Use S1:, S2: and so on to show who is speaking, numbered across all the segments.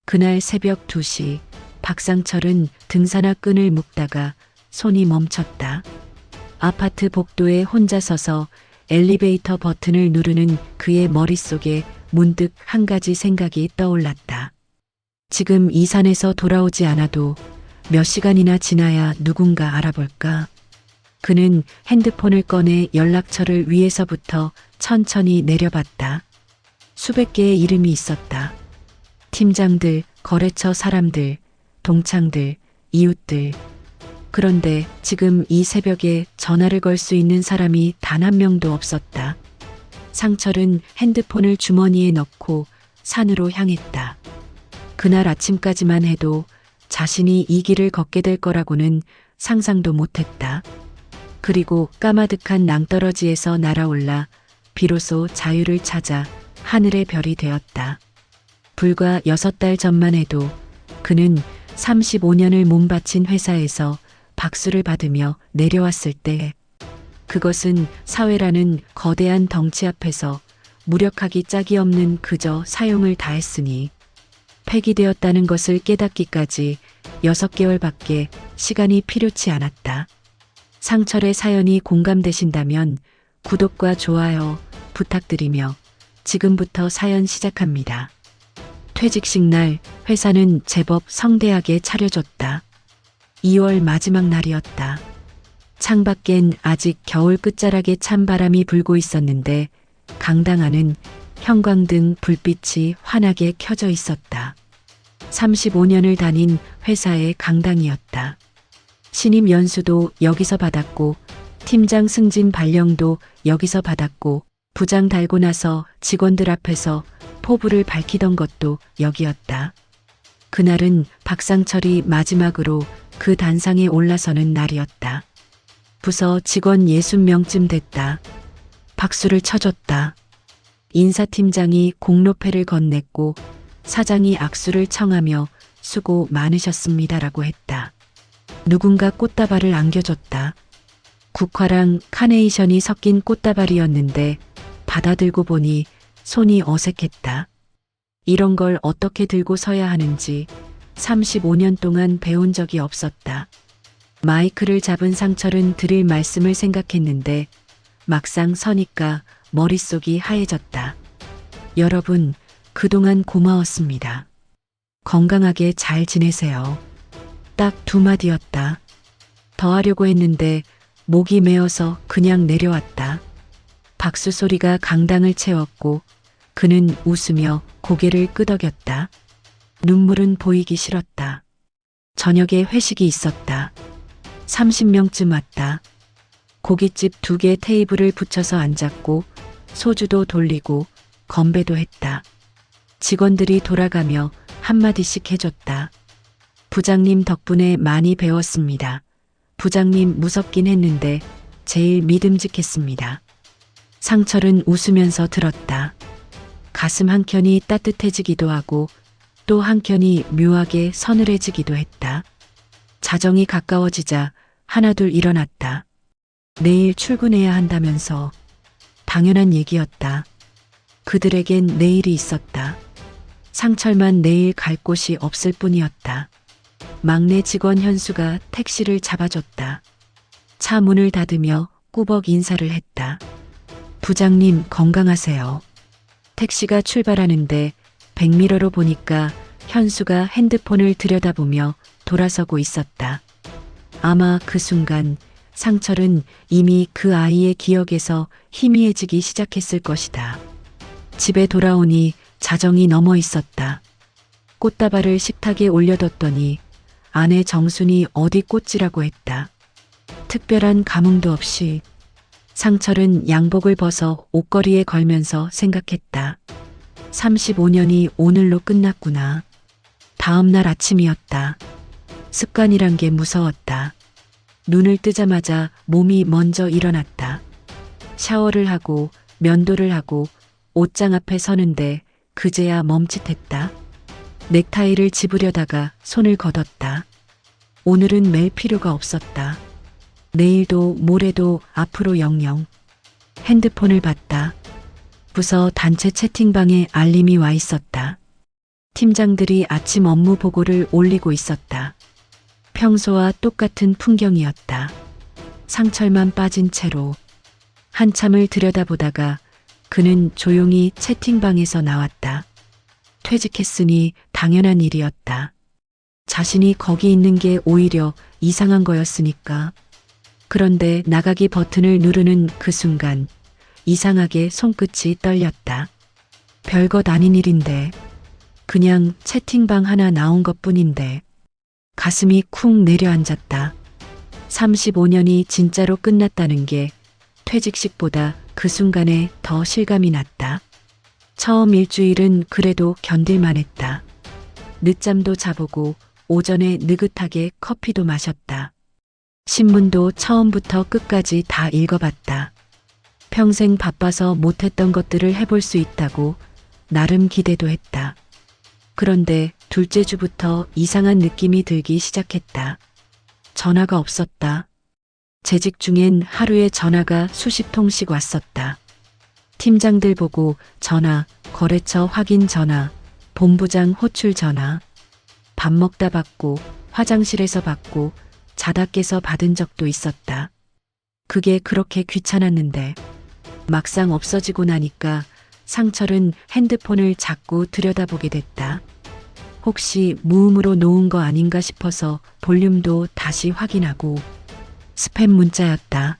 S1: 그날 새벽 2시 박상철은 등산화 끈을 묶다가 손이 멈췄다. 아파트 복도에 혼자 서서 엘리베이터 버튼을 누르는 그의 머릿속에 문득 한 가지 생각이 떠올랐다. 지금 이 산에서 돌아오지 않아도 몇 시간이나 지나야 누군가 알아볼까? 그는 핸드폰을 꺼내 연락처를 위에서부터 천천히 내려봤다. 수백 개의 이름이 있었다. 팀장들, 거래처 사람들, 동창들, 이웃들. 그런데 지금 이 새벽에 전화를 걸 수 있는 사람이 단 한 명도 없었다. 상철은 핸드폰을 주머니에 넣고 산으로 향했다. 그날 아침까지만 해도 자신이 이 길을 걷게 될 거라고는 상상도 못했다. 그리고 까마득한 낭떠러지에서 날아올라 비로소 자유를 찾아 하늘의 별이 되었다. 불과 6달 전만 해도 그는 35년을 몸바친 회사에서 박수를 받으며 내려왔을 때 그것은 사회라는 거대한 덩치 앞에서 무력하기 짝이 없는 그저 사용을 다했으니 폐기되었다는 것을 깨닫기까지 6개월밖에 시간이 필요치 않았다. 상철의 사연이 공감되신다면 구독과 좋아요 부탁드리며 지금부터 사연 시작합니다. 퇴직식 날 회사는 제법 성대하게 차려줬다. 2월 마지막 날이었다. 창밖엔 아직 겨울 끝자락에 찬 바람이 불고 있었는데 강당 안은 형광등 불빛이 환하게 켜져 있었다. 35년을 다닌 회사의 강당이었다. 신입 연수도 여기서 받았고 팀장 승진 발령도 여기서 받았고 부장 달고 나서 직원들 앞에서 포부를 밝히던 것도 여기였다. 그날은 박상철이 마지막으로 그 단상에 올라서는 날이었다. 부서 직원 60명쯤 됐다. 박수를 쳐줬다. 인사팀장이 공로패를 건넸고 사장이 악수를 청하며 수고 많으셨습니다라고 했다. 누군가 꽃다발을 안겨줬다. 국화랑 카네이션이 섞인 꽃다발이었는데 받아들고 보니 손이 어색했다. 이런 걸 어떻게 들고 서야 하는지 35년 동안 배운 적이 없었다. 마이크를 잡은 상철은 드릴 말씀을 생각했는데 막상 서니까 머릿속이 하얘졌다. 여러분, 그동안 고마웠습니다. 건강하게 잘 지내세요. 딱 2마디였다. 더 하려고 했는데 목이 메어서 그냥 내려왔다. 박수 소리가 강당을 채웠고 그는 웃으며 고개를 끄덕였다. 눈물은 보이기 싫었다. 저녁에 회식이 있었다. 30명쯤 왔다. 고깃집 2개 테이블을 붙여서 앉았고 소주도 돌리고 건배도 했다. 직원들이 돌아가며 한마디씩 해줬다. 부장님 덕분에 많이 배웠습니다. 부장님 무섭긴 했는데 제일 믿음직했습니다. 상철은 웃으면서 들었다. 가슴 한켠이 따뜻해지기도 하고 또 한켠이 묘하게 서늘해지기도 했다. 자정이 가까워지자 하나둘 일어났다. 내일 출근해야 한다면서. 당연한 얘기였다. 그들에겐 내일이 있었다. 상철만 내일 갈 곳이 없을 뿐이었다. 막내 직원 현수가 택시를 잡아줬다. 차 문을 닫으며 꾸벅 인사를 했다. 부장님 건강하세요. 택시가 출발하는데 백미러로 보니까 현수가 핸드폰을 들여다보며 돌아서고 있었다. 아마 그 순간 상철은 이미 그 아이의 기억에서 희미해지기 시작했을 것이다. 집에 돌아오니 자정이 넘어 있었다. 꽃다발을 식탁에 올려뒀더니 아내 정순이 어디 꽃지라고 했다. 특별한 감흥도 없이. 상철은 양복을 벗어 옷걸이에 걸면서 생각했다. 35년이 오늘로 끝났구나. 다음 날 아침이었다. 습관이란 게 무서웠다. 눈을 뜨자마자 몸이 먼저 일어났다. 샤워를 하고 면도를 하고 옷장 앞에 서는데 그제야 멈칫했다. 넥타이를 집으려다가 손을 걷었다. 오늘은 맬 필요가 없었다. 내일도 모레도 앞으로 영영. 핸드폰을 봤다. 부서 단체 채팅방에 알림이 와 있었다. 팀장들이 아침 업무 보고를 올리고 있었다. 평소와 똑같은 풍경이었다. 상철만 빠진 채로 한참을 들여다보다가 그는 조용히 채팅방에서 나왔다. 퇴직했으니 당연한 일이었다. 자신이 거기 있는 게 오히려 이상한 거였으니까. 그런데 나가기 버튼을 누르는 그 순간 이상하게 손끝이 떨렸다. 별것 아닌 일인데, 그냥 채팅방 하나 나온 것뿐인데 가슴이 쿵 내려앉았다. 35년이 진짜로 끝났다는 게 퇴직식보다 그 순간에 더 실감이 났다. 처음 일주일은 그래도 견딜만 했다. 늦잠도 자보고 오전에 느긋하게 커피도 마셨다. 신문도 처음부터 끝까지 다 읽어봤다. 평생 바빠서 못했던 것들을 해볼 수 있다고 나름 기대도 했다. 그런데 둘째 주부터 이상한 느낌이 들기 시작했다. 전화가 없었다. 재직 중엔 하루에 전화가 수십 통씩 왔었다. 팀장들 보고 전화, 거래처 확인 전화, 본부장 호출 전화. 밥 먹다 받고, 화장실에서 받고, 자다 깨서 받은 적도 있었다. 그게 그렇게 귀찮았는데 막상 없어지고 나니까 상철은 핸드폰을 자꾸 들여다보게 됐다. 혹시 무음으로 놓은 거 아닌가 싶어서 볼륨도 다시 확인하고 스팸 문자였다.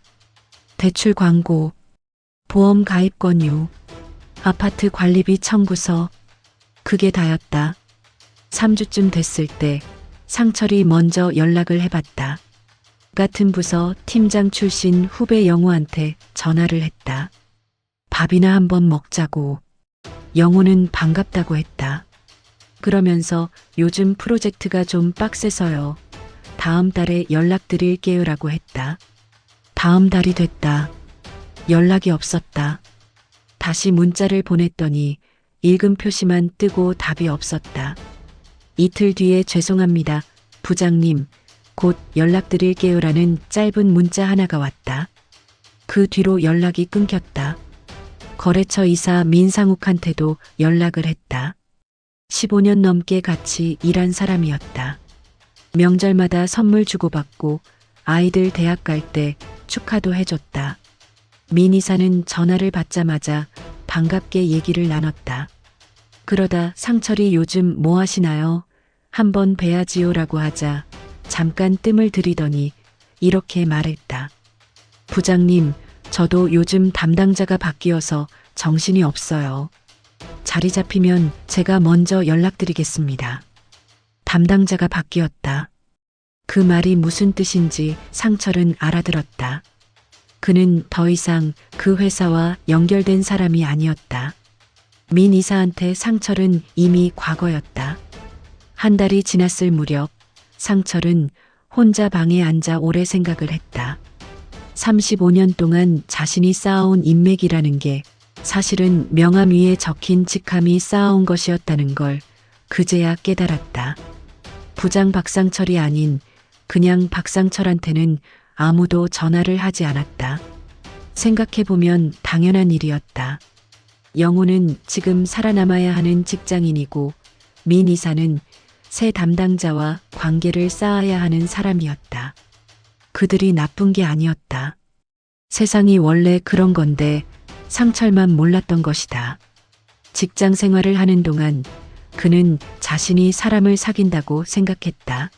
S1: 대출 광고, 보험 가입 권유, 아파트 관리비 청구서, 그게 다였다. 3주쯤 됐을 때 상철이 먼저 연락을 해봤다. 같은 부서 팀장 출신 후배 영호한테 전화를 했다. 밥이나 한번 먹자고. 영호는 반갑다고 했다. 그러면서 요즘 프로젝트가 좀 빡세서요. 다음 달에 연락드릴게요라고 했다. 다음 달이 됐다. 연락이 없었다. 다시 문자를 보냈더니 읽음 표시만 뜨고 답이 없었다. 이틀 뒤에 죄송합니다. 부장님, 곧 연락드릴게요라는 짧은 문자 하나가 왔다. 그 뒤로 연락이 끊겼다. 거래처 이사 민상욱한테도 연락을 했다. 15년 넘게 같이 일한 사람이었다. 명절마다 선물 주고받고 아이들 대학 갈 때 축하도 해줬다. 민 이사는 전화를 받자마자 반갑게 얘기를 나눴다. 그러다 상철이 요즘 뭐 하시나요? 한번 뵈야지요라고 하자 잠깐 뜸을 들이더니 이렇게 말했다. 부장님, 저도 요즘 담당자가 바뀌어서 정신이 없어요. 자리 잡히면 제가 먼저 연락드리겠습니다. 담당자가 바뀌었다. 그 말이 무슨 뜻인지 상철은 알아들었다. 그는 더 이상 그 회사와 연결된 사람이 아니었다. 민 이사한테 상철은 이미 과거였다. 한 달이 지났을 무렵 상철은 혼자 방에 앉아 오래 생각을 했다. 35년 동안 자신이 쌓아온 인맥이라는 게 사실은 명함 위에 적힌 직함이 쌓아온 것이었다는 걸 그제야 깨달았다. 부장 박상철이 아닌 그냥 박상철한테는 아무도 전화를 하지 않았다. 생각해보면 당연한 일이었다. 영호는 지금 살아남아야 하는 직장인이고 민 이사는 새 담당자와 관계를 쌓아야 하는 사람이었다. 그들이 나쁜 게 아니었다. 세상이 원래 그런 건데 상철만 몰랐던 것이다. 직장 생활을 하는 동안 그는 자신이 사람을 사귄다고 생각했다.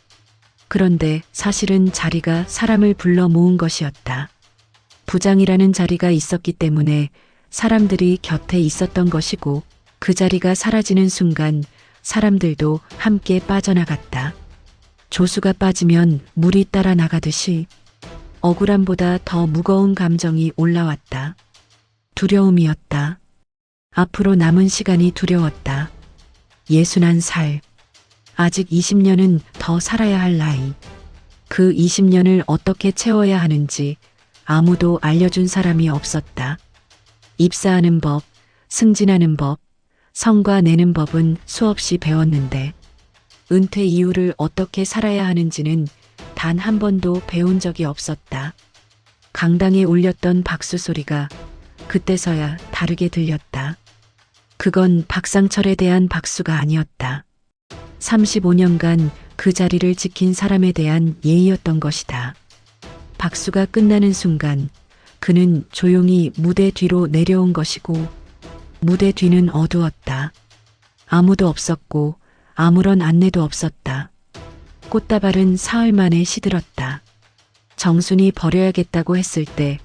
S1: 그런데 사실은 자리가 사람을 불러 모은 것이었다. 부장이라는 자리가 있었기 때문에 사람들이 곁에 있었던 것이고 그 자리가 사라지는 순간 사람들도 함께 빠져나갔다. 조수가 빠지면 물이 따라 나가듯이 억울함보다 더 무거운 감정이 올라왔다. 두려움이었다. 앞으로 남은 시간이 두려웠다. 61살. 아직 20년은 더 살아야 할 나이. 그 20년을 어떻게 채워야 하는지 아무도 알려준 사람이 없었다. 입사하는 법, 승진하는 법, 성과 내는 법은 수없이 배웠는데 은퇴 이후를 어떻게 살아야 하는지는 단 한 번도 배운 적이 없었다. 강당에 울렸던 박수 소리가 그때서야 다르게 들렸다. 그건 박상철에 대한 박수가 아니었다. 35년간 그 자리를 지킨 사람에 대한 예의였던 것이다. 박수가 끝나는 순간 그는 조용히 무대 뒤로 내려온 것이고 무대 뒤는 어두웠다. 아무도 없었고 아무런 안내도 없었다. 꽃다발은 사흘 만에 시들었다. 정순이 버려야겠다고 했을 때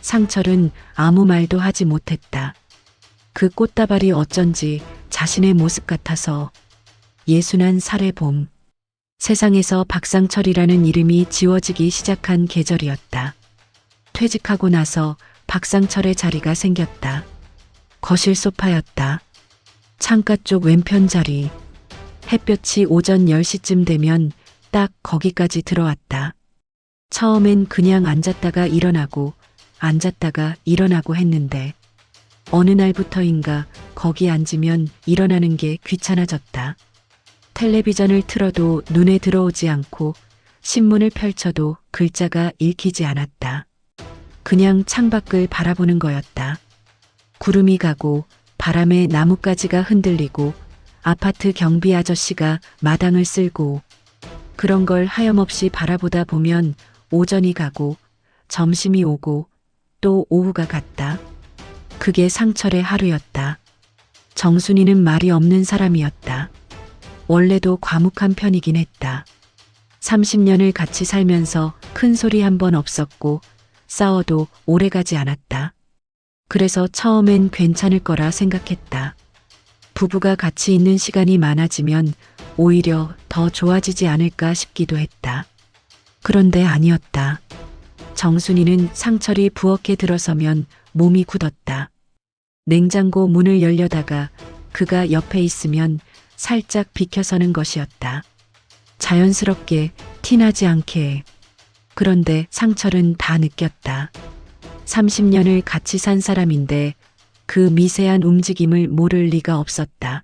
S1: 상철은 아무 말도 하지 못했다. 그 꽃다발이 어쩐지 자신의 모습 같아서 61살의 봄. 세상에서 박상철이라는 이름이 지워지기 시작한 계절이었다. 퇴직하고 나서 박상철의 자리가 생겼다. 거실 소파였다. 창가 쪽 왼편 자리. 햇볕이 오전 10시쯤 되면 딱 거기까지 들어왔다. 처음엔 그냥 앉았다가 일어나고 앉았다가 일어나고 했는데 어느 날부터인가 거기 앉으면 일어나는 게 귀찮아졌다. 텔레비전을 틀어도 눈에 들어오지 않고 신문을 펼쳐도 글자가 읽히지 않았다. 그냥 창밖을 바라보는 거였다. 구름이 가고 바람에 나뭇가지가 흔들리고 아파트 경비 아저씨가 마당을 쓸고 그런 걸 하염없이 바라보다 보면 오전이 가고 점심이 오고 또 오후가 갔다. 그게 상철의 하루였다. 정순이는 말이 없는 사람이었다. 원래도 과묵한 편이긴 했다. 30년을 같이 살면서 큰 소리 한 번 없었고 싸워도 오래가지 않았다. 그래서 처음엔 괜찮을 거라 생각했다. 부부가 같이 있는 시간이 많아지면 오히려 더 좋아지지 않을까 싶기도 했다. 그런데 아니었다. 정순이는 상철이 부엌에 들어서면 몸이 굳었다. 냉장고 문을 열려다가 그가 옆에 있으면 살짝 비켜서는 것이었다. 자연스럽게 티나지 않게. 그런데 상철은 다 느꼈다. 30년을 같이 산 사람인데 그 미세한 움직임을 모를 리가 없었다.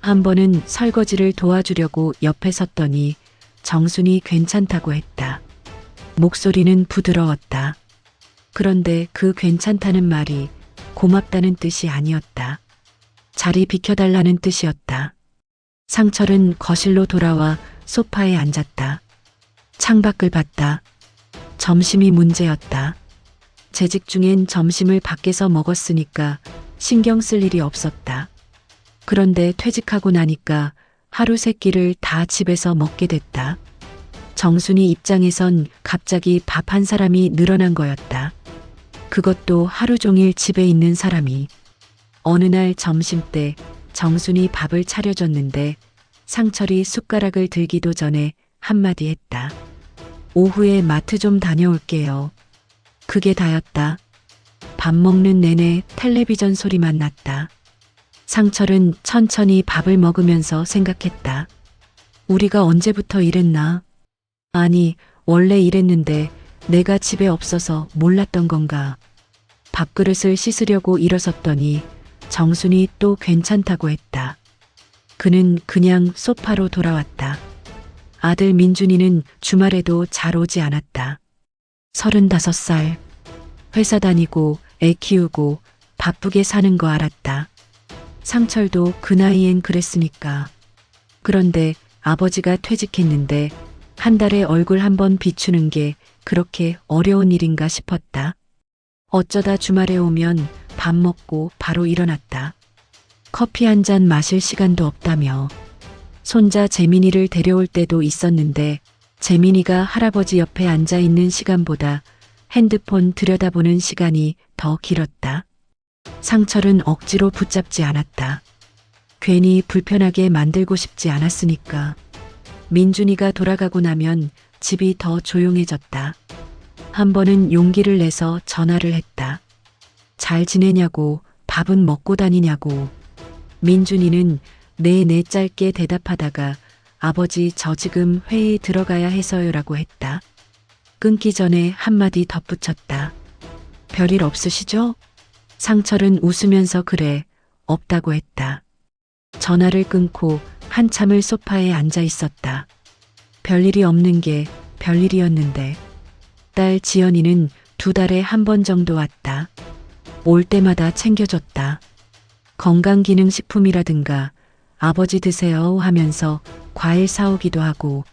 S1: 한 번은 설거지를 도와주려고 옆에 섰더니 정순이 괜찮다고 했다. 목소리는 부드러웠다. 그런데 그 괜찮다는 말이 고맙다는 뜻이 아니었다. 자리 비켜달라는 뜻이었다. 상철은 거실로 돌아와 소파에 앉았다. 창밖을 봤다. 점심이 문제였다. 재직 중엔 점심을 밖에서 먹었으니까 신경 쓸 일이 없었다. 그런데 퇴직하고 나니까 하루 세 끼를 다 집에서 먹게 됐다. 정순이 입장에선 갑자기 밥 한 사람이 늘어난 거였다. 그것도 하루 종일 집에 있는 사람이. 어느 날 점심때 정순이 밥을 차려줬는데 상철이 숟가락을 들기도 전에 한마디 했다. 오후에 마트 좀 다녀올게요. 그게 다였다. 밥 먹는 내내 텔레비전 소리만 났다. 상철은 천천히 밥을 먹으면서 생각했다. 우리가 언제부터 이랬나? 아니, 원래 이랬는데 내가 집에 없어서 몰랐던 건가? 밥그릇을 씻으려고 일어섰더니 정순이 또 괜찮다고 했다. 그는 그냥 소파로 돌아왔다. 아들 민준이는 주말에도 잘 오지 않았다. 35살. 회사 다니고 애 키우고 바쁘게 사는 거 알았다. 상철도 그 나이엔 그랬으니까. 그런데 아버지가 퇴직했는데 한 달에 얼굴 한번 비추는 게 그렇게 어려운 일인가 싶었다. 어쩌다 주말에 오면 밥 먹고 바로 일어났다. 커피 한 잔 마실 시간도 없다며. 손자 재민이를 데려올 때도 있었는데 재민이가 할아버지 옆에 앉아 있는 시간보다 핸드폰 들여다보는 시간이 더 길었다. 상철은 억지로 붙잡지 않았다. 괜히 불편하게 만들고 싶지 않았으니까. 민준이가 돌아가고 나면 집이 더 조용해졌다. 한 번은 용기를 내서 전화를 했다. 잘 지내냐고, 밥은 먹고 다니냐고. 민준이는 네 짧게 대답하다가 아버지 저 지금 회의 들어가야 해서요라고 했다. 끊기 전에 한마디 덧붙였다. 별일 없으시죠? 상철은 웃으면서 그래, 없다고 했다. 전화를 끊고 한참을 소파에 앉아 있었다. 별일이 없는 게 별일이었는데. 딸 지연이는 2달에 한 번 정도 왔다. 올 때마다 챙겨줬다. 건강기능식품이라든가 아버지 드세요 하면서 과일 사오기도 하고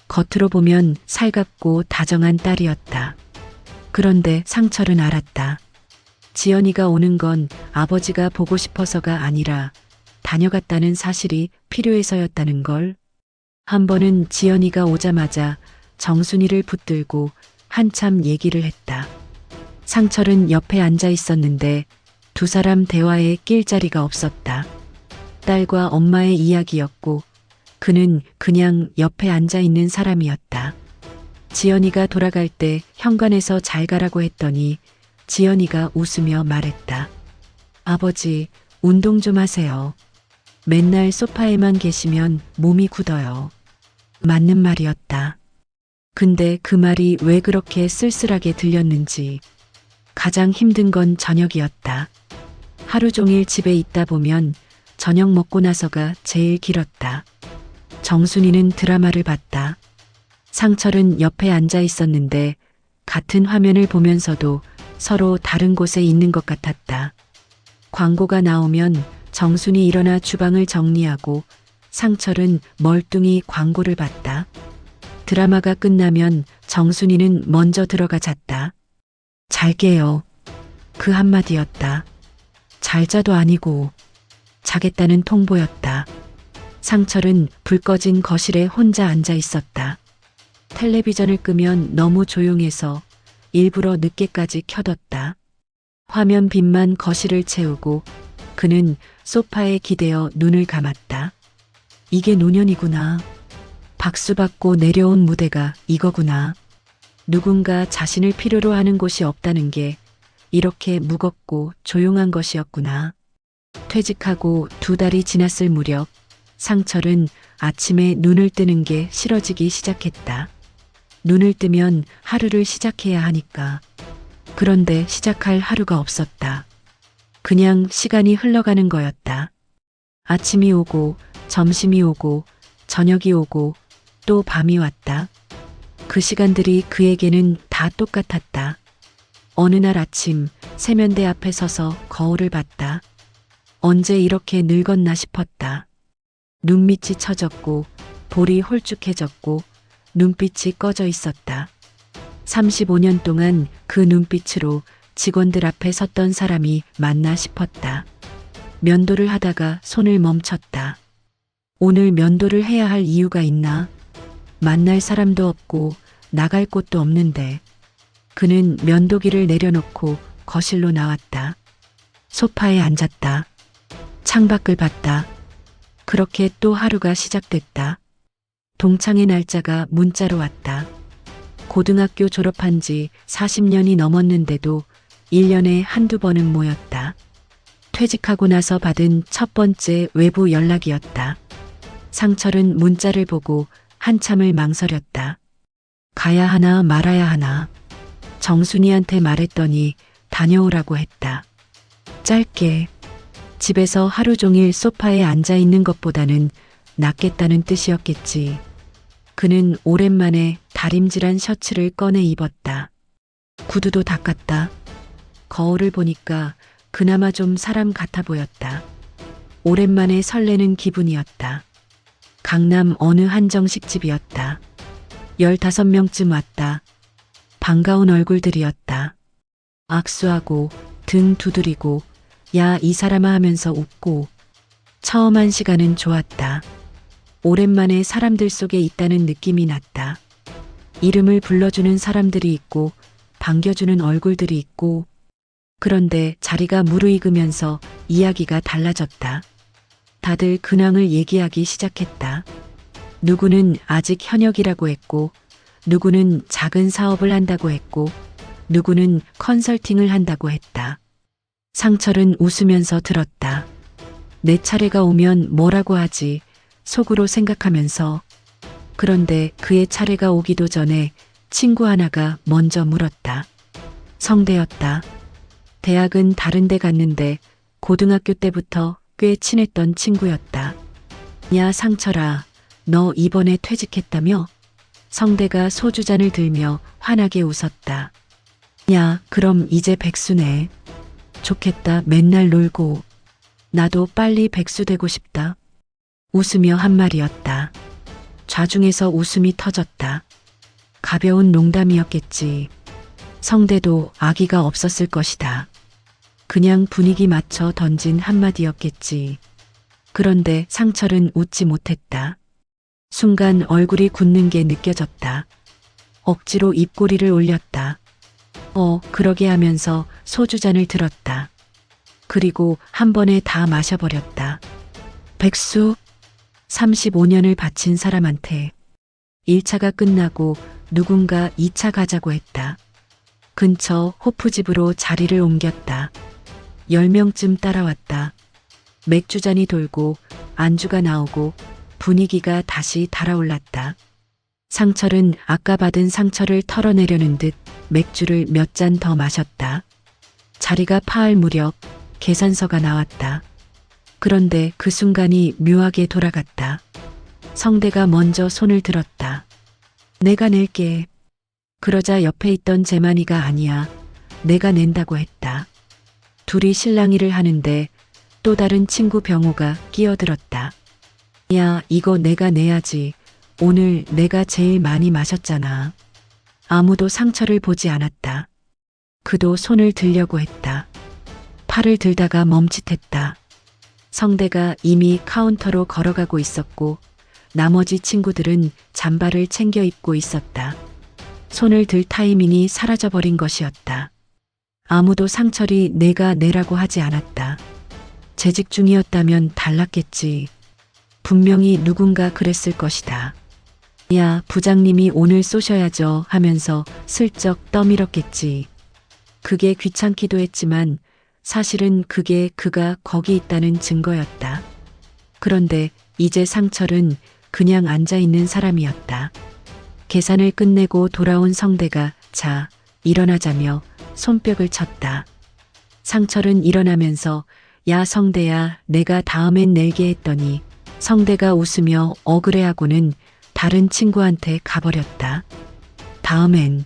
S1: 겉으로 보면 살갑고 다정한 딸이었다. 그런데 상철은 알았다. 지연이가 오는 건 아버지가 보고 싶어서가 아니라 다녀갔다는 사실이 필요해서였다는 걸. 한 번은 지연이가 오자마자 정순이를 붙들고 한참 얘기를 했다. 상철은 옆에 앉아 있었는데 두 사람 대화에 낄 자리가 없었다. 딸과 엄마의 이야기였고 그는 그냥 옆에 앉아 있는 사람이었다. 지연이가 돌아갈 때 현관에서 잘 가라고 했더니 지연이가 웃으며 말했다. 아버지, 운동 좀 하세요. 맨날 소파에만 계시면 몸이 굳어요. 맞는 말이었다. 근데 그 말이 왜 그렇게 쓸쓸하게 들렸는지. 가장 힘든 건 저녁이었다. 하루 종일 집에 있다 보면 저녁 먹고 나서가 제일 길었다. 정순이는 드라마를 봤다. 상철은 옆에 앉아 있었는데 같은 화면을 보면서도 서로 다른 곳에 있는 것 같았다. 광고가 나오면 정순이 일어나 주방을 정리하고 상철은 멀뚱히 광고를 봤다. 드라마가 끝나면 정순이는 먼저 들어가 잤다. 잘게요. 그 한마디였다. 잘 자도 아니고 자겠다는 통보였다. 상철은 불 꺼진 거실에 혼자 앉아 있었다. 텔레비전을 끄면 너무 조용해서 일부러 늦게까지 켜뒀다. 화면 빛만 거실을 채우고 그는 소파에 기대어 눈을 감았다. 이게 노년이구나. 박수 받고 내려온 무대가 이거구나. 누군가 자신을 필요로 하는 곳이 없다는 게 이렇게 무겁고 조용한 것이었구나. 퇴직하고 2달이 지났을 무렵 상철은 아침에 눈을 뜨는 게 싫어지기 시작했다. 눈을 뜨면 하루를 시작해야 하니까. 그런데 시작할 하루가 없었다. 그냥 시간이 흘러가는 거였다. 아침이 오고 점심이 오고 저녁이 오고 또 밤이 왔다. 그 시간들이 그에게는 다 똑같았다. 어느 날 아침 세면대 앞에 서서 거울을 봤다. 언제 이렇게 늙었나 싶었다. 눈밑이 처졌고 볼이 홀쭉해졌고 눈빛이 꺼져 있었다. 35년 동안 그 눈빛으로 직원들 앞에 섰던 사람이 맞나 싶었다. 면도를 하다가 손을 멈췄다. 오늘 면도를 해야 할 이유가 있나? 만날 사람도 없고 나갈 곳도 없는데. 그는 면도기를 내려놓고 거실로 나왔다. 소파에 앉았다. 창밖을 봤다. 그렇게 또 하루가 시작됐다. 동창의 날짜가 문자로 왔다. 고등학교 졸업한 지 40년이 넘었는데도 1년에 한두 번은 모였다. 퇴직하고 나서 받은 첫 번째 외부 연락이었다. 상철은 문자를 보고 한참을 망설였다. 가야 하나 말아야 하나. 정순이한테 말했더니 다녀오라고 했다. 짧게. 집에서 하루 종일 소파에 앉아 있는 것보다는 낫겠다는 뜻이었겠지. 그는 오랜만에 다림질한 셔츠를 꺼내 입었다. 구두도 닦았다. 거울을 보니까 그나마 좀 사람 같아 보였다. 오랜만에 설레는 기분이었다. 강남 어느 한정식집이었다. 15명쯤 왔다. 반가운 얼굴들이었다. 악수하고 등 두드리고 야 이 사람아 하면서 웃고. 처음 한 시간은 좋았다. 오랜만에 사람들 속에 있다는 느낌이 났다. 이름을 불러주는 사람들이 있고 반겨주는 얼굴들이 있고. 그런데 자리가 무르익으면서 이야기가 달라졌다. 다들 근황을 얘기하기 시작했다. 누구는 아직 현역이라고 했고, 누구는 작은 사업을 한다고 했고, 누구는 컨설팅을 한다고 했다. 상철은 웃으면서 들었다. 내 차례가 오면 뭐라고 하지 속으로 생각하면서. 그런데 그의 차례가 오기도 전에 친구 하나가 먼저 물었다. 성대였다. 대학은 다른 데 갔는데 고등학교 때부터 꽤 친했던 친구였다. 야 상철아, 너 이번에 퇴직했다며? 성대가 소주잔을 들며 환하게 웃었다. 야, 그럼 이제 백수네. 좋겠다. 맨날 놀고. 나도 빨리 백수 되고 싶다. 웃으며 한 말이었다. 좌중에서 웃음이 터졌다. 가벼운 농담이었겠지. 성대도 아기가 없었을 것이다. 그냥 분위기 맞춰 던진 한마디였겠지. 그런데 상철은 웃지 못했다. 순간 얼굴이 굳는 게 느껴졌다. 억지로 입꼬리를 올렸다. 그러게 하면서 소주잔을 들었다. 그리고 한 번에 다 마셔버렸다. 백수, 35년을 바친 사람한테 1차가 끝나고 누군가 2차 가자고 했다. 근처 호프집으로 자리를 옮겼다. 10명쯤 따라왔다. 맥주잔이 돌고 안주가 나오고 분위기가 다시 달아올랐다. 상철은 아까 받은 상처를 털어내려는 듯 맥주를 몇 잔 더 마셨다. 자리가 파할 무렵 계산서가 나왔다. 그런데 그 순간이 묘하게 돌아갔다. 성대가 먼저 손을 들었다. 내가 낼게. 그러자 옆에 있던 재만이가 아니야. 내가 낸다고 했다. 둘이 실랑이를 하는데 또 다른 친구 병호가 끼어들었다. 야, 이거 내가 내야지. 오늘 내가 제일 많이 마셨잖아. 아무도 상처를 보지 않았다. 그도 손을 들려고 했다. 팔을 들다가 멈칫했다. 성대가 이미 카운터로 걸어가고 있었고 나머지 친구들은 잠바를 챙겨 입고 있었다. 손을 들 타이밍이 사라져버린 것이었다. 아무도 상철이 내가 내라고 하지 않았다. 재직 중이었다면 달랐겠지. 분명히 누군가 그랬을 것이다. 야, 부장님이 오늘 쏘셔야죠 하면서 슬쩍 떠밀었겠지. 그게 귀찮기도 했지만 사실은 그게 그가 거기 있다는 증거였다. 그런데 이제 상철은 그냥 앉아있는 사람이었다. 계산을 끝내고 돌아온 성대가 자, 일어나자며 손뼉을 쳤다. 상철은 일어나면서 야, 성대야, 내가 다음엔 낼게 했더니 성대가 웃으며 억울해하고는 다른 친구한테 가버렸다. 다음엔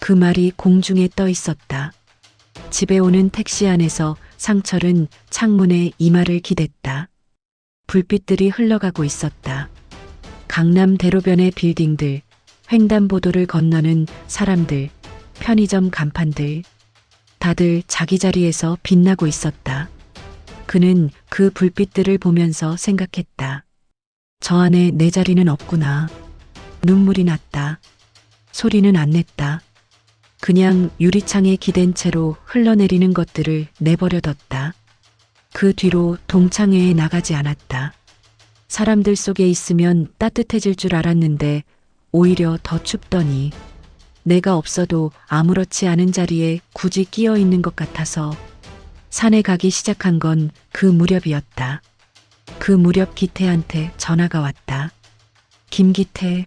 S1: 그 말이 공중에 떠 있었다. 집에 오는 택시 안에서 상철은 창문에 이마를 기댔다. 불빛들이 흘러가고 있었다. 강남 대로변의 빌딩들, 횡단보도를 건너는 사람들, 편의점 간판들, 다들 자기 자리에서 빛나고 있었다. 그는 그 불빛들을 보면서 생각했다. 저 안에 내 자리는 없구나. 눈물이 났다. 소리는 안 냈다. 그냥 유리창에 기댄 채로 흘러내리는 것들을 내버려뒀다. 그 뒤로 동창회에 나가지 않았다. 사람들 속에 있으면 따뜻해질 줄 알았는데 오히려 더 춥더니 내가 없어도 아무렇지 않은 자리에 굳이 끼어 있는 것 같아서 산에 가기 시작한 건 그 무렵이었다. 그 무렵 기태한테 전화가 왔다. 김기태,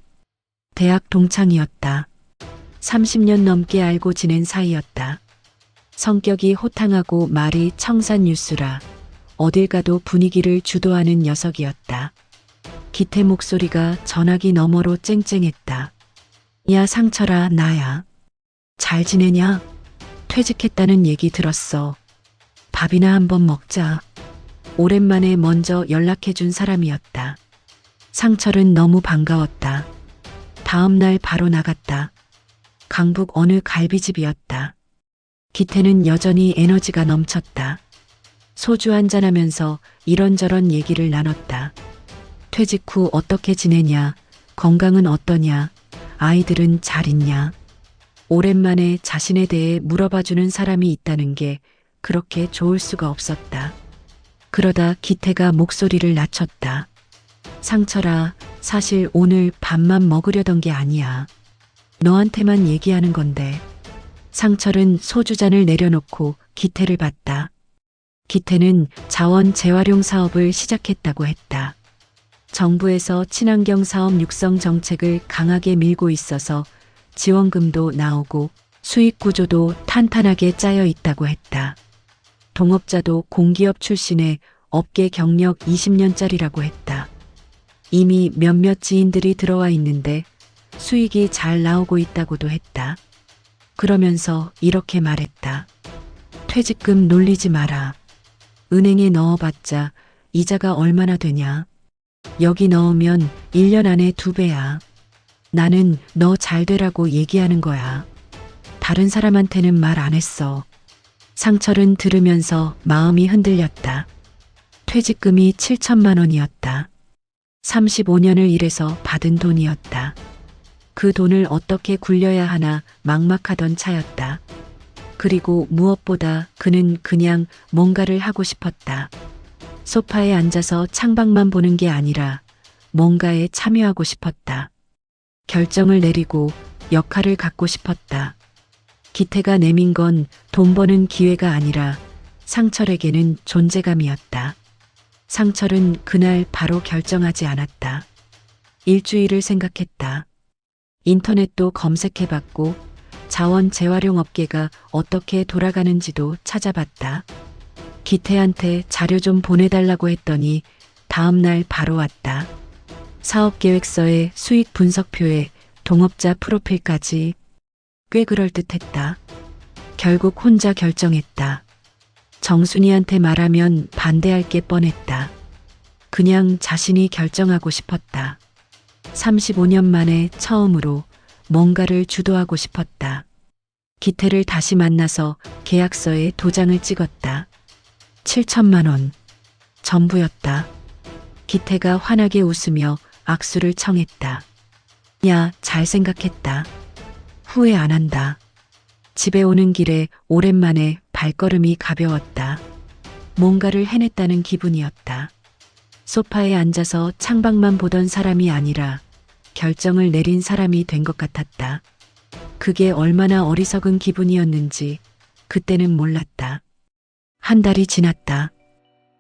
S1: 대학 동창이었다. 30년 넘게 알고 지낸 사이였다. 성격이 호탕하고 말이 청산유수라 어딜 가도 분위기를 주도하는 녀석이었다. 기태 목소리가 전화기 너머로 쨍쨍했다. 야, 상철아, 나야. 잘 지내냐? 퇴직했다는 얘기 들었어. 밥이나 한번 먹자. 오랜만에 먼저 연락해준 사람이었다. 상철은 너무 반가웠다. 다음 날 바로 나갔다. 강북 어느 갈비집이었다. 기태는 여전히 에너지가 넘쳤다. 소주 한잔하면서 이런저런 얘기를 나눴다. 퇴직 후 어떻게 지내냐, 건강은 어떠냐, 아이들은 잘 있냐. 오랜만에 자신에 대해 물어봐주는 사람이 있다는 게 그렇게 좋을 수가 없었다. 그러다 기태가 목소리를 낮췄다. 상철아, 사실 오늘 밥만 먹으려던 게 아니야. 너한테만 얘기하는 건데. 상철은 소주잔을 내려놓고 기태를 봤다. 기태는 자원 재활용 사업을 시작했다고 했다. 정부에서 친환경 사업 육성 정책을 강하게 밀고 있어서 지원금도 나오고 수익 구조도 탄탄하게 짜여 있다고 했다. 동업자도 공기업 출신의 업계 경력 20년짜리라고 했다. 이미 몇몇 지인들이 들어와 있는데 수익이 잘 나오고 있다고도 했다. 그러면서 이렇게 말했다. 퇴직금 놀리지 마라. 은행에 넣어봤자 이자가 얼마나 되냐. 여기 넣으면 1년 안에 2배야. 나는 너 잘 되라고 얘기하는 거야. 다른 사람한테는 말 안 했어. 상철은 들으면서 마음이 흔들렸다. 퇴직금이 7천만 원이었다. 35년을 일해서 받은 돈이었다. 그 돈을 어떻게 굴려야 하나 막막하던 차였다. 그리고 무엇보다 그는 그냥 뭔가를 하고 싶었다. 소파에 앉아서 창밖만 보는 게 아니라 뭔가에 참여하고 싶었다. 결정을 내리고 역할을 갖고 싶었다. 기태가 내민 건 돈 버는 기회가 아니라 상철에게는 존재감이었다. 상철은 그날 바로 결정하지 않았다. 일주일을 생각했다. 인터넷도 검색해봤고 자원 재활용 업계가 어떻게 돌아가는지도 찾아봤다. 기태한테 자료 좀 보내달라고 했더니 다음날 바로 왔다. 사업계획서에 수익 분석표에 동업자 프로필까지. 꽤 그럴듯했다. 결국 혼자 결정했다. 정순이한테 말하면 반대할 게 뻔했다. 그냥 자신이 결정하고 싶었다. 35년 만에 처음으로 뭔가를 주도하고 싶었다. 기태를 다시 만나서 계약서에 도장을 찍었다. 7천만 원. 전부였다. 기태가 환하게 웃으며 악수를 청했다. 야, 잘 생각했다. 후회 안 한다. 집에 오는 길에 오랜만에 발걸음이 가벼웠다. 뭔가를 해냈다는 기분이었다. 소파에 앉아서 창밖만 보던 사람이 아니라 결정을 내린 사람이 된 것 같았다. 그게 얼마나 어리석은 기분이었는지 그때는 몰랐다. 한 달이 지났다.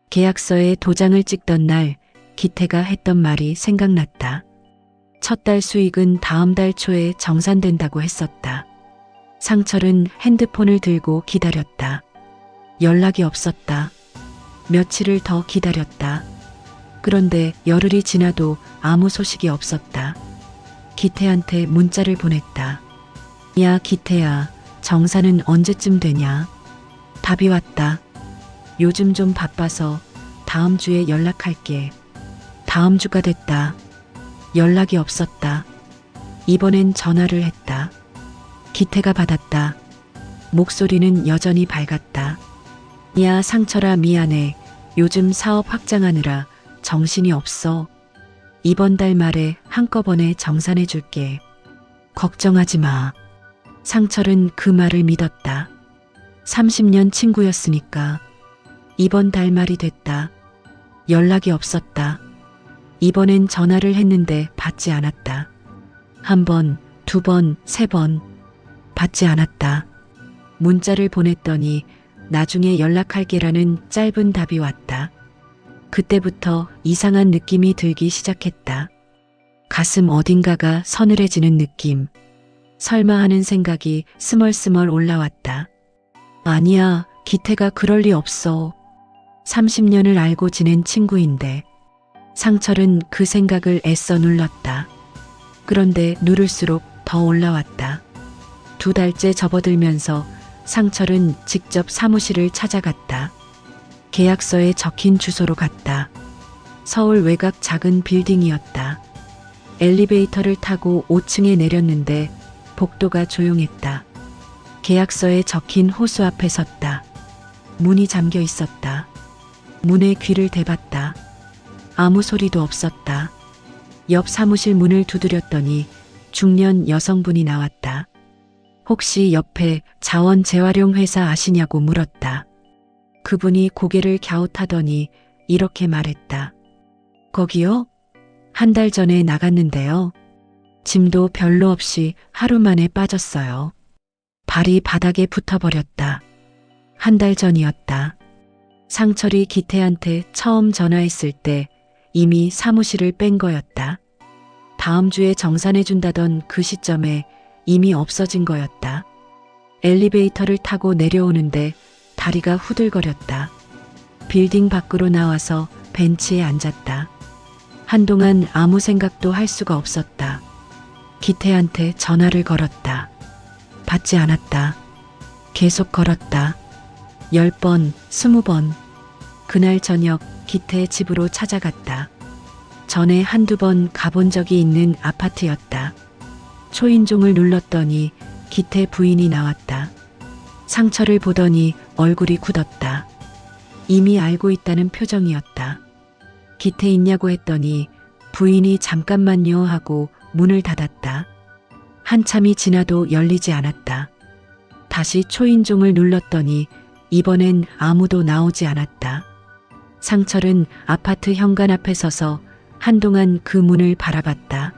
S1: 계약서에 도장을 찍던 날 기태가 했던 말이 생각났다. 첫 달 수익은 다음 달 초에 정산된다고 했었다. 상철은 핸드폰을 들고 기다렸다. 연락이 없었다. 며칠을 더 기다렸다. 그런데 열흘이 지나도 아무 소식이 없었다. 기태한테 문자를 보냈다. 야, 기태야, 정산은 언제쯤 되냐? 답이 왔다. 요즘 좀 바빠서 다음 주에 연락할게. 다음 주가 됐다. 연락이 없었다. 이번엔 전화를 했다. 기태가 받았다. 목소리는 여전히 밝았다. 야, 상철아, 미안해. 요즘 사업 확장하느라 정신이 없어. 이번 달 말에 한꺼번에 정산해 줄게. 걱정하지 마. 상철은 그 말을 믿었다. 30년 친구였으니까. 이번 달 말이 됐다. 연락이 없었다. 이번엔 전화를 했는데 받지 않았다. 1번, 2번, 3번. 받지 않았다. 문자를 보냈더니 나중에 연락할게라는 짧은 답이 왔다. 그때부터 이상한 느낌이 들기 시작했다. 가슴 어딘가가 서늘해지는 느낌. 설마 하는 생각이 스멀스멀 올라왔다. 아니야, 기태가 그럴 리 없어. 30년을 알고 지낸 친구인데. 상철은 그 생각을 애써 눌렀다. 그런데 누를수록 더 올라왔다. 2달째 접어들면서 상철은 직접 사무실을 찾아갔다. 계약서에 적힌 주소로 갔다. 서울 외곽 작은 빌딩이었다. 엘리베이터를 타고 5층에 내렸는데 복도가 조용했다. 계약서에 적힌 호수 앞에 섰다. 문이 잠겨 있었다. 문에 귀를 대봤다. 아무 소리도 없었다. 옆 사무실 문을 두드렸더니 중년 여성분이 나왔다. 혹시 옆에 자원 재활용 회사 아시냐고 물었다. 그분이 고개를 갸웃하더니 이렇게 말했다. 거기요? 한 달 전에 나갔는데요. 짐도 별로 없이 하루 만에 빠졌어요. 발이 바닥에 붙어버렸다. 한 달 전이었다. 상철이 기태한테 처음 전화했을 때 이미 사무실을 뺀 거였다. 다음 주에 정산해준다던 그 시점에 이미 없어진 거였다. 엘리베이터를 타고 내려오는데 다리가 후들거렸다. 빌딩 밖으로 나와서 벤치에 앉았다. 한동안 아무 생각도 할 수가 없었다. 기태한테 전화를 걸었다. 받지 않았다. 계속 걸었다. 10번, 20번. 그날 저녁 기태 집으로 찾아갔다. 전에 한두 번 가본 적이 있는 아파트였다. 초인종을 눌렀더니 기태 부인이 나왔다. 상처를 보더니 얼굴이 굳었다. 이미 알고 있다는 표정이었다. 기태 있냐고 했더니 부인이 잠깐만요 하고 문을 닫았다. 한참이 지나도 열리지 않았다. 다시 초인종을 눌렀더니 이번엔 아무도 나오지 않았다. 상철은 아파트 현관 앞에 서서 한동안 그 문을 바라봤다.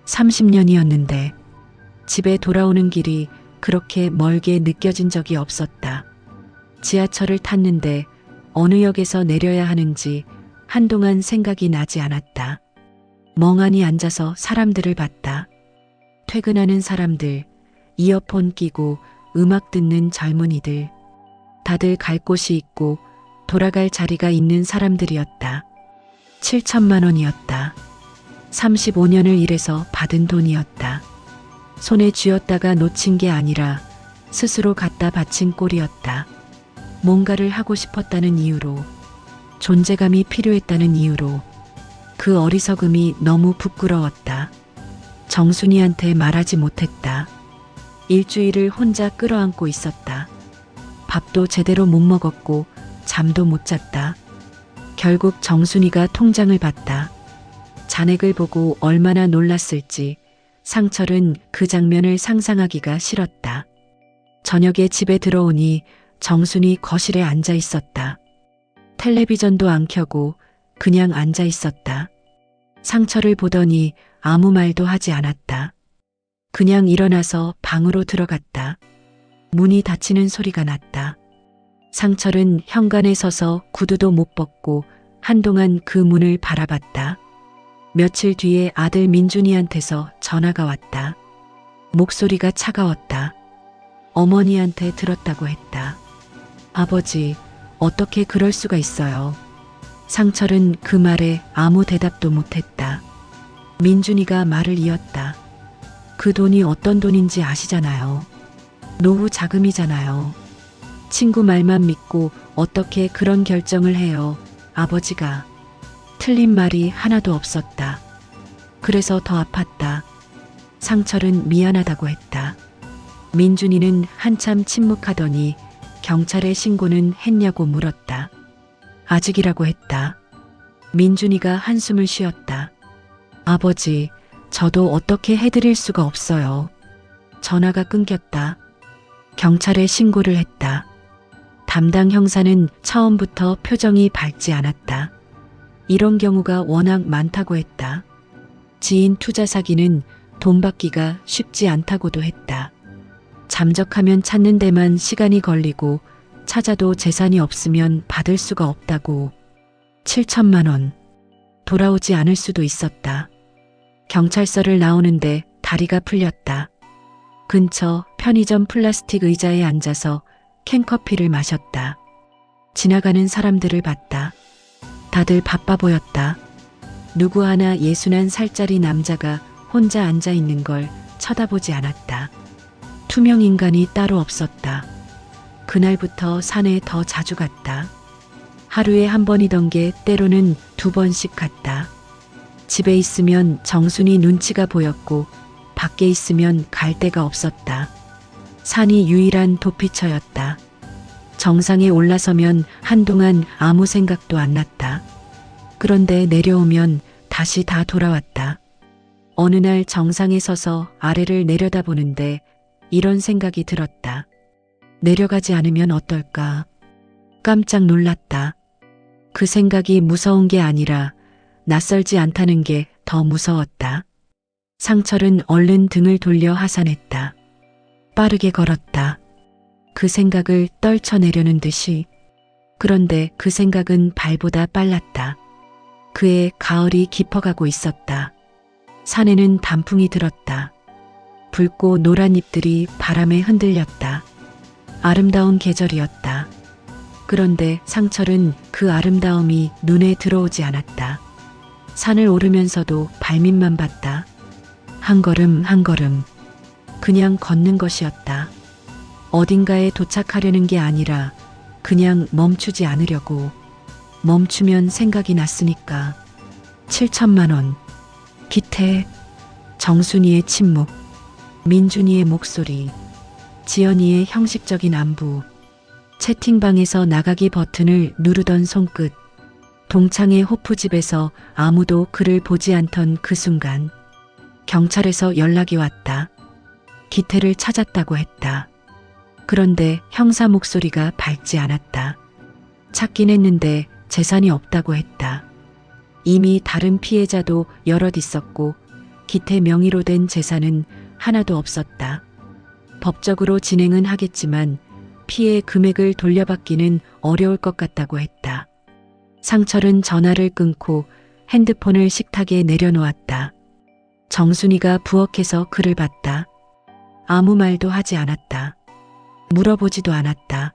S1: 30년이었는데 집에 돌아오는 길이 그렇게 멀게 느껴진 적이 없었다. 지하철을 탔는데 어느 역에서 내려야 하는지 한동안 생각이 나지 않았다. 멍하니 앉아서 사람들을 봤다. 퇴근하는 사람들, 이어폰 끼고 음악 듣는 젊은이들, 다들 갈 곳이 있고 돌아갈 자리가 있는 사람들이었다. 7천만 원이었다. 35년을 일해서 받은 돈이었다. 손에 쥐었다가 놓친 게 아니라 스스로 갖다 바친 꼴이었다. 뭔가를 하고 싶었다는 이유로, 존재감이 필요했다는 이유로 그 어리석음이 너무 부끄러웠다. 정순이한테 말하지 못했다. 일주일을 혼자 끌어안고 있었다. 밥도 제대로 못 먹었고 잠도 못 잤다. 결국 정순이가 통장을 봤다. 잔액을 보고 얼마나 놀랐을지 상철은 그 장면을 상상하기가 싫었다. 저녁에 집에 들어오니 정순이 거실에 앉아 있었다. 텔레비전도 안 켜고 그냥 앉아 있었다. 상철을 보더니 아무 말도 하지 않았다. 그냥 일어나서 방으로 들어갔다. 문이 닫히는 소리가 났다. 상철은 현관에 서서 구두도 못 벗고 한동안 그 문을 바라봤다. 며칠 뒤에 아들 민준이한테서 전화가 왔다. 목소리가 차가웠다. 어머니한테 들었다고 했다. 아버지, 어떻게 그럴 수가 있어요? 상철은 그 말에 아무 대답도 못했다. 민준이가 말을 이었다. 그 돈이 어떤 돈인지 아시잖아요. 노후 자금이잖아요. 친구 말만 믿고 어떻게 그런 결정을 해요, 아버지가. 틀린 말이 하나도 없었다. 그래서 더 아팠다. 상철은 미안하다고 했다. 민준이는 한참 침묵하더니 경찰에 신고는 했냐고 물었다. 아직이라고 했다. 민준이가 한숨을 쉬었다. 아버지, 저도 어떻게 해드릴 수가 없어요. 전화가 끊겼다. 경찰에 신고를 했다. 담당 형사는 처음부터 표정이 밝지 않았다. 이런 경우가 워낙 많다고 했다. 지인 투자 사기는 돈 받기가 쉽지 않다고도 했다. 잠적하면 찾는 데만 시간이 걸리고 찾아도 재산이 없으면 받을 수가 없다고. 7천만 원. 돌아오지 않을 수도 있었다. 경찰서를 나오는데 다리가 풀렸다. 근처 편의점 플라스틱 의자에 앉아서 캔커피를 마셨다. 지나가는 사람들을 봤다. 다들 바빠 보였다. 누구 하나 61살짜리 남자가 혼자 앉아 있는 걸 쳐다보지 않았다. 투명 인간이 따로 없었다. 그날부터 산에 더 자주 갔다. 하루에 한 번이던 게 때로는 2번씩 갔다. 집에 있으면 정순이 눈치가 보였고 밖에 있으면 갈 데가 없었다. 산이 유일한 도피처였다. 정상에 올라서면 한동안 아무 생각도 안 났다. 그런데 내려오면 다시 다 돌아왔다. 어느 날 정상에 서서 아래를 내려다보는데 이런 생각이 들었다. 내려가지 않으면 어떨까? 깜짝 놀랐다. 그 생각이 무서운 게 아니라 낯설지 않다는 게 더 무서웠다. 상철은 얼른 등을 돌려 하산했다. 빠르게 걸었다. 그 생각을 떨쳐내려는 듯이. 그런데 그 생각은 발보다 빨랐다. 그의 가을이 깊어가고 있었다. 산에는 단풍이 들었다. 붉고 노란 잎들이 바람에 흔들렸다. 아름다운 계절이었다. 그런데 상철은 그 아름다움이 눈에 들어오지 않았다. 산을 오르면서도 발밑만 봤다. 한 걸음 한 걸음. 그냥 걷는 것이었다. 어딘가에 도착하려는 게 아니라 그냥 멈추지 않으려고. 멈추면 생각이 났으니까. 7천만 원. 기태. 정순이의 침묵. 민준이의 목소리. 지연이의 형식적인 안부. 채팅방에서 나가기 버튼을 누르던 손끝. 동창의 호프집에서 아무도 그를 보지 않던 그 순간. 경찰에서 연락이 왔다. 기태를 찾았다고 했다. 그런데 형사 목소리가 밝지 않았다. 찾긴 했는데 재산이 없다고 했다. 이미 다른 피해자도 여럿 있었고 기태 명의로 된 재산은 하나도 없었다. 법적으로 진행은 하겠지만 피해 금액을 돌려받기는 어려울 것 같다고 했다. 상철은 전화를 끊고 핸드폰을 식탁에 내려놓았다. 정순이가 부엌에서 그를 봤다. 아무 말도 하지 않았다. 물어보지도 않았다.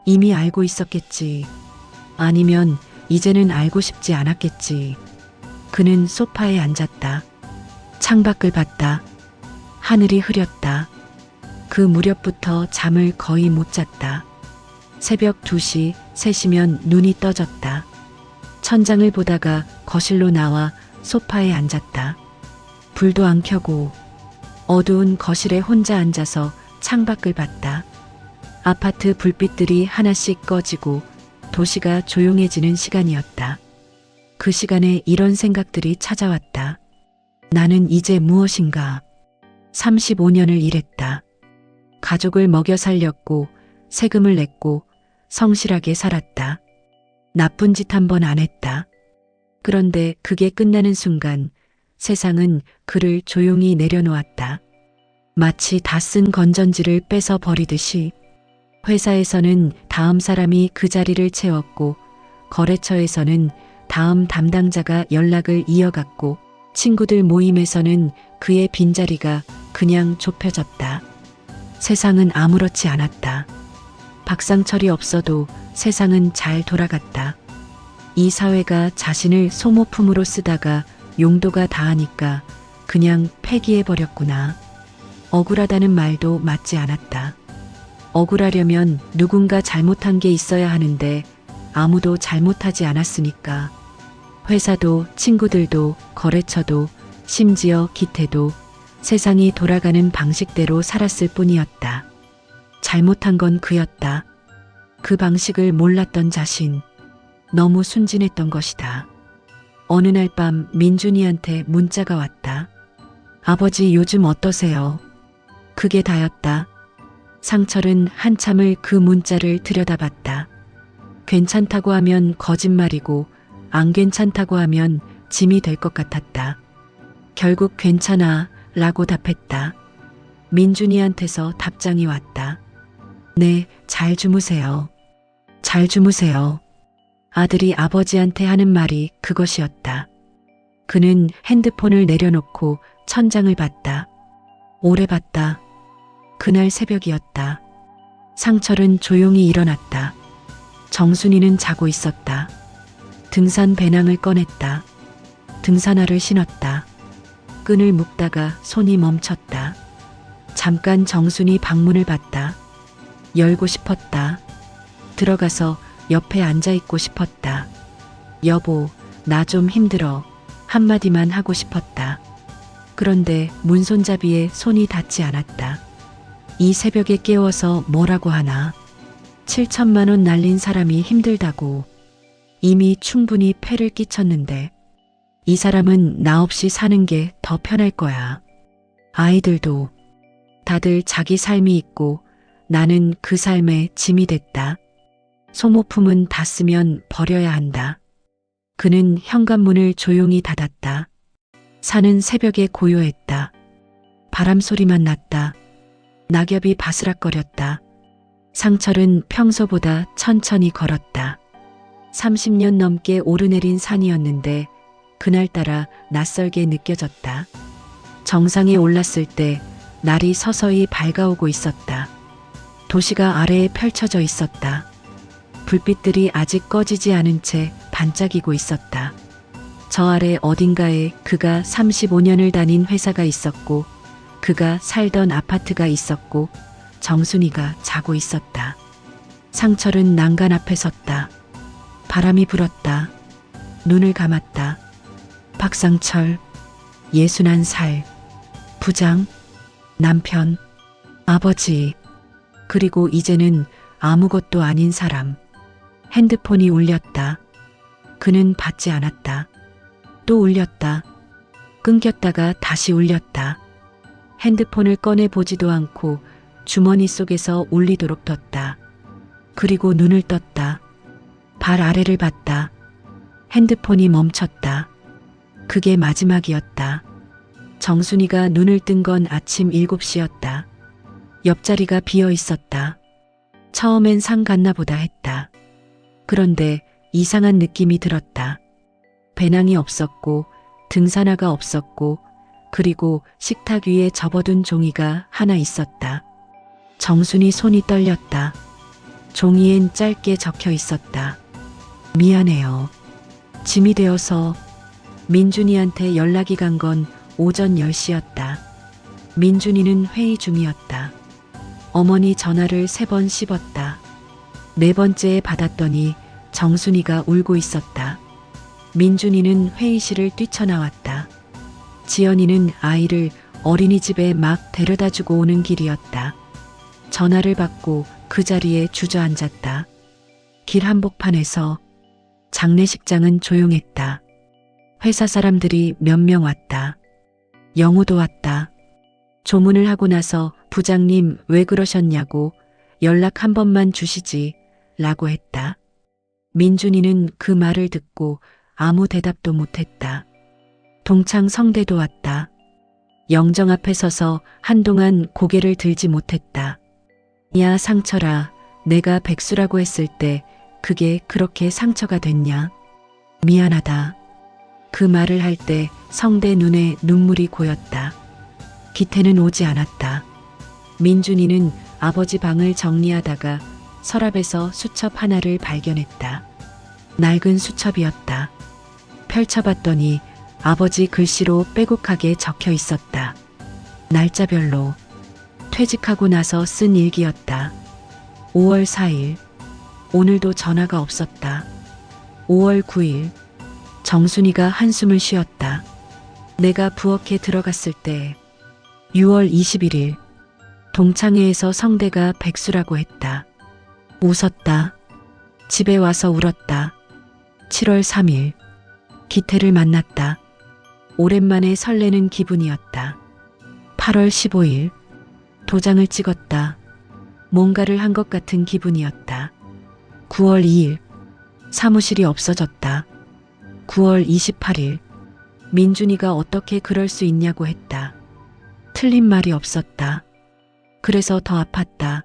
S1: 이미 알고 있었겠지. 아니면 이제는 알고 싶지 않았겠지. 그는 소파에 앉았다. 창밖을 봤다. 하늘이 흐렸다. 그 무렵부터 잠을 거의 못 잤다. 새벽 2시, 3시면 눈이 떠졌다. 천장을 보다가 거실로 나와 소파에 앉았다. 불도 안 켜고 어두운 거실에 혼자 앉아서 창밖을 봤다. 아파트 불빛들이 하나씩 꺼지고 도시가 조용해지는 시간이었다. 그 시간에 이런 생각들이 찾아왔다. 나는 이제 무엇인가? 35년을 일했다. 가족을 먹여 살렸고 세금을 냈고 성실하게 살았다. 나쁜 짓 한 번 안 했다. 그런데 그게 끝나는 순간 세상은 그를 조용히 내려놓았다. 마치 다 쓴 건전지를 뺏어 버리듯이. 회사에서는 다음 사람이 그 자리를 채웠고 거래처에서는 다음 담당자가 연락을 이어갔고 친구들 모임에서는 그의 빈자리가 그냥 좁혀졌다. 세상은 아무렇지 않았다. 박상철이 없어도 세상은 잘 돌아갔다. 이 사회가 자신을 소모품으로 쓰다가 용도가 다하니까 그냥 폐기해버렸구나. 억울하다는 말도 맞지 않았다. 억울하려면 누군가 잘못한 게 있어야 하는데 아무도 잘못하지 않았으니까. 회사도 친구들도 거래처도 심지어 기태도 세상이 돌아가는 방식대로 살았을 뿐이었다. 잘못한 건 그였다. 그 방식을 몰랐던 자신. 너무 순진했던 것이다. 어느 날 밤 민준이한테 문자가 왔다. 아버지 요즘 어떠세요? 그게 다였다. 상철은 한참을 그 문자를 들여다봤다. 괜찮다고 하면 거짓말이고 안 괜찮다고 하면 짐이 될 것 같았다. 결국 괜찮아 라고 답했다. 민준이한테서 답장이 왔다. 네, 잘 주무세요. 잘 주무세요. 아들이 아버지한테 하는 말이 그것이었다. 그는 핸드폰을 내려놓고 천장을 봤다. 오래 봤다. 그날 새벽이었다. 상철은 조용히 일어났다. 정순이는 자고 있었다. 등산 배낭을 꺼냈다. 등산화를 신었다. 끈을 묶다가 손이 멈췄다. 잠깐 정순이 방문을 봤다. 열고 싶었다. 들어가서 옆에 앉아있고 싶었다. 여보, 나 좀 힘들어. 한마디만 하고 싶었다. 그런데 문손잡이에 손이 닿지 않았다. 이 새벽에 깨워서 뭐라고 하나. 7천만 원 날린 사람이 힘들다고. 이미 충분히 폐를 끼쳤는데 이 사람은 나 없이 사는 게 더 편할 거야. 아이들도 다들 자기 삶이 있고 나는 그 삶의 짐이 됐다. 소모품은 다 쓰면 버려야 한다. 그는 현관문을 조용히 닫았다. 산은 새벽에 고요했다. 바람 소리만 났다. 낙엽이 바스락거렸다. 상철은 평소보다 천천히 걸었다. 30년 넘게 오르내린 산이었는데 그날따라 낯설게 느껴졌다. 정상에 올랐을 때 날이 서서히 밝아오고 있었다. 도시가 아래에 펼쳐져 있었다. 불빛들이 아직 꺼지지 않은 채 반짝이고 있었다. 저 아래 어딘가에 그가 35년을 다닌 회사가 있었고 그가 살던 아파트가 있었고 정순이가 자고 있었다. 상철은 난간 앞에 섰다. 바람이 불었다. 눈을 감았다. 박상철, 61살, 부장, 남편, 아버지, 그리고 이제는 아무것도 아닌 사람. 핸드폰이 울렸다. 그는 받지 않았다. 또 울렸다. 끊겼다가 다시 울렸다. 핸드폰을 꺼내 보지도 않고 주머니 속에서 울리도록 뒀다. 그리고 눈을 떴다. 발 아래를 봤다. 핸드폰이 멈췄다. 그게 마지막이었다. 정순이가 눈을 뜬 건 아침 7시였다. 옆자리가 비어 있었다. 처음엔 상 갔나 보다 했다. 그런데 이상한 느낌이 들었다. 배낭이 없었고 등산화가 없었고 그리고 식탁 위에 접어둔 종이가 하나 있었다. 정순이 손이 떨렸다. 종이엔 짧게 적혀 있었다. 미안해요. 짐이 되어서. 민준이한테 연락이 간 건 오전 10시였다. 민준이는 회의 중이었다. 어머니 전화를 3번 씹었다. 4번째에 받았더니 정순이가 울고 있었다. 민준이는 회의실을 뛰쳐나왔다. 지연이는 아이를 어린이집에 막 데려다 주고 오는 길이었다. 전화를 받고 그 자리에 주저앉았다. 길 한복판에서. 장례식장은 조용했다. 회사 사람들이 몇 명 왔다. 영우도 왔다. 조문을 하고 나서 부장님 왜 그러셨냐고 연락 한 번만 주시지 라고 했다. 민준이는 그 말을 듣고 아무 대답도 못했다. 동창 성대도 왔다. 영정 앞에 서서 한동안 고개를 들지 못했다. 야 상철아, 내가 백수라고 했을 때 그게 그렇게 상처가 됐냐? 미안하다. 그 말을 할 때 성대 눈에 눈물이 고였다. 기태는 오지 않았다. 민준이는 아버지 방을 정리하다가 서랍에서 수첩 하나를 발견했다. 낡은 수첩이었다. 펼쳐봤더니 아버지 글씨로 빼곡하게 적혀 있었다. 날짜별로. 퇴직하고 나서 쓴 일기였다. 5월 4일. 오늘도 전화가 없었다. 5월 9일. 정순이가 한숨을 쉬었다. 내가 부엌에 들어갔을 때. 6월 21일. 동창회에서 성대가 백수라고 했다. 웃었다. 집에 와서 울었다. 7월 3일. 기태를 만났다. 오랜만에 설레는 기분이었다. 8월 15일. 도장을 찍었다. 뭔가를 한 것 같은 기분이었다. 9월 2일. 사무실이 없어졌다. 9월 28일. 민준이가 어떻게 그럴 수 있냐고 했다. 틀린 말이 없었다. 그래서 더 아팠다.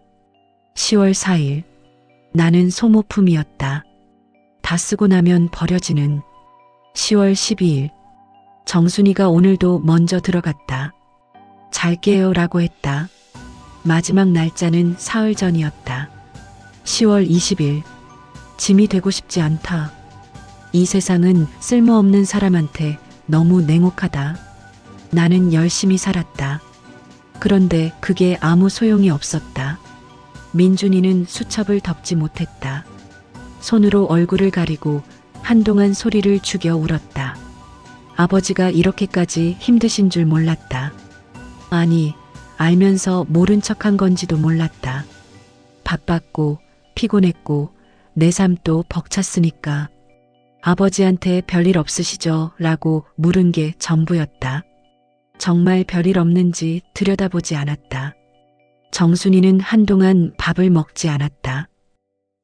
S1: 10월 4일. 나는 소모품이었다. 다 쓰고 나면 버려지는. 10월 12일. 정순이가 오늘도 먼저 들어갔다. 잘게요 라고 했다. 마지막 날짜는 사흘 전이었다. 10월 20일. 짐이 되고 싶지 않다. 이 세상은 쓸모없는 사람한테 너무 냉혹하다. 나는 열심히 살았다. 그런데 그게 아무 소용이 없었다. 민준이는 수첩을 덮지 못했다. 손으로 얼굴을 가리고 한동안 소리를 죽여 울었다. 아버지가 이렇게까지 힘드신 줄 몰랐다. 아니, 알면서 모른 척한 건지도 몰랐다. 바빴고 피곤했고 내 삶도 벅찼으니까. 아버지한테 별일 없으시죠? 라고 물은 게 전부였다. 정말 별일 없는지 들여다보지 않았다. 정순이는 한동안 밥을 먹지 않았다.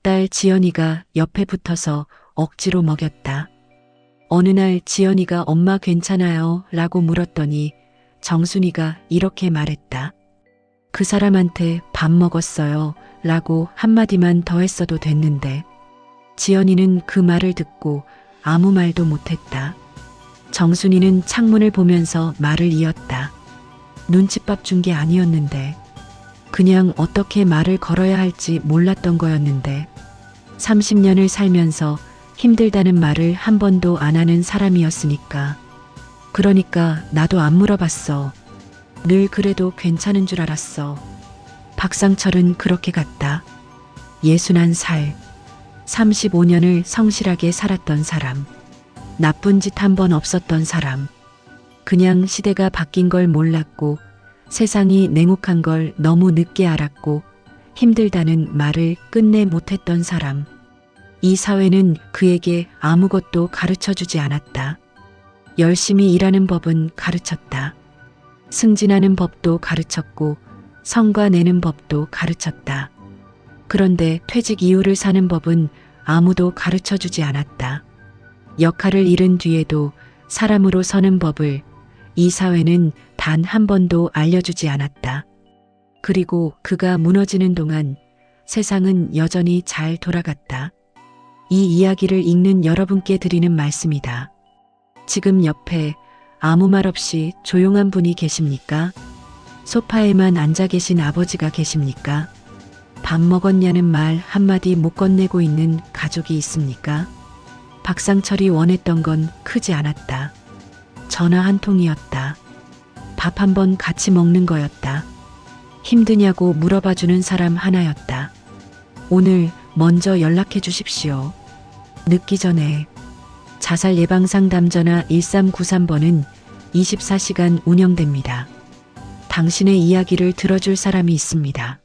S1: 딸 지연이가 옆에 붙어서 억지로 먹였다. 어느 날 지연이가 엄마 괜찮아요? 라고 물었더니 정순이가 이렇게 말했다. 그 사람한테 밥 먹었어요. 라고 한마디만 더 했어도 됐는데. 지연이는 그 말을 듣고 아무 말도 못했다. 정순이는 창문을 보면서 말을 이었다. 눈칫밥 준 게 아니었는데. 그냥 어떻게 말을 걸어야 할지 몰랐던 거였는데. 30년을 살면서 힘들다는 말을 한 번도 안 하는 사람이었으니까. 그러니까 나도 안 물어봤어. 늘 그래도 괜찮은 줄 알았어. 박상철은 그렇게 갔다. 61살. 35년을 성실하게 살았던 사람. 나쁜 짓 한 번 없었던 사람. 그냥 시대가 바뀐 걸 몰랐고 세상이 냉혹한 걸 너무 늦게 알았고 힘들다는 말을 끝내 못했던 사람. 이 사회는 그에게 아무것도 가르쳐 주지 않았다. 열심히 일하는 법은 가르쳤다. 승진하는 법도 가르쳤고 성과 내는 법도 가르쳤다. 그런데 퇴직 이후를 사는 법은 아무도 가르쳐 주지 않았다. 역할을 잃은 뒤에도 사람으로 서는 법을 이 사회는 단 한 번도 알려주지 않았다. 그리고 그가 무너지는 동안 세상은 여전히 잘 돌아갔다. 이 이야기를 읽는 여러분께 드리는 말씀이다. 지금 옆에 아무 말 없이 조용한 분이 계십니까? 소파에만 앉아 계신 아버지가 계십니까? 밥 먹었냐는 말 한마디 못 건네고 있는 가족이 있습니까? 박상철이 원했던 건 크지 않았다. 전화 한 통이었다. 밥 한 번 같이 먹는 거였다. 힘드냐고 물어봐주는 사람 하나였다. 오늘 먼저 연락해 주십시오. 늦기 전에. 자살 예방 상담 전화 1393번은 24시간 운영됩니다. 당신의 이야기를 들어줄 사람이 있습니다.